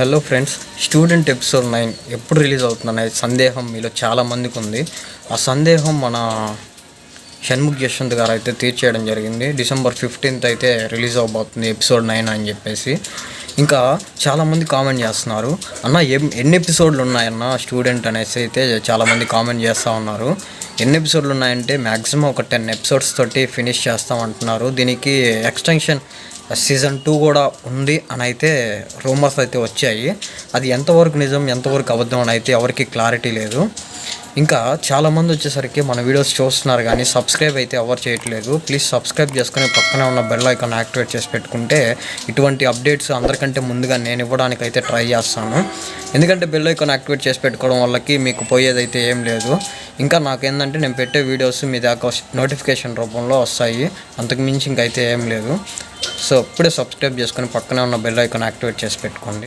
Hello friends, student episode 9 ఎప్పుడు release అవుతుందనే సందేహం మీలో చాలామందికి ఉంది. ఆ సందేహం మన షణ్ముఖ్ యశ్వంత్ గారు అయితే తీర్చేయడం జరిగింది. December 15th అయితే రిలీజ్ అవబోతుంది ఎపిసోడ్ 9 అని చెప్పేసి. ఇంకా చాలామంది కామెంట్ చేస్తున్నారు, అన్న ఎన్ని ఎపిసోడ్లు ఉన్నాయన్న స్టూడెంట్ అనేసి అయితే చాలామంది కామెంట్ చేస్తూ ఉన్నారు. ఎన్ని ఎపిసోడ్లు ఉన్నాయంటే మ్యాక్సిమం ఒక 10 ఎపిసోడ్స్ తోటి ఫినిష్ చేస్తామంటున్నారు. దీనికి ఎక్స్టెన్షన్ సీజన్ 2 కూడా ఉంది అని అయితే రూమర్స్ అయితే వచ్చాయి. అది ఎంతవరకు నిజం ఎంతవరకు అబద్ధం అని అయితే ఎవరికి క్లారిటీ లేదు. ఇంకా చాలామంది వచ్చేసరికి మన వీడియోస్ చూస్తున్నారు కానీ సబ్స్క్రైబ్ అయితే ఎవరు చేయట్లేదు. ప్లీజ్ సబ్స్క్రైబ్ చేసుకుని పక్కనే ఉన్న బెల్ ఐకాన్ యాక్టివేట్ చేసి పెట్టుకుంటే ఇటువంటి అప్డేట్స్ అందరికంటే ముందుగా నేను ఇవ్వడానికి అయితే ట్రై చేస్తాను. ఎందుకంటే బెల్ ఐకాన్ యాక్టివేట్ చేసి పెట్టుకోవడం వల్లకి మీకు పోయేదైతే ఏం లేదు. ఇంకా నాకేందంటే నేను పెట్టే వీడియోస్ మీ దాకా నోటిఫికేషన్ రూపంలో వస్తాయి, అంతకు మించి ఇంకైతే ఏం లేదు. సో ఇప్పుడే సబ్స్క్రైబ్ చేసుకొని పక్కనే ఉన్న బెల్ ఐకాన్ యాక్టివేట్ చేసి పెట్టుకోండి.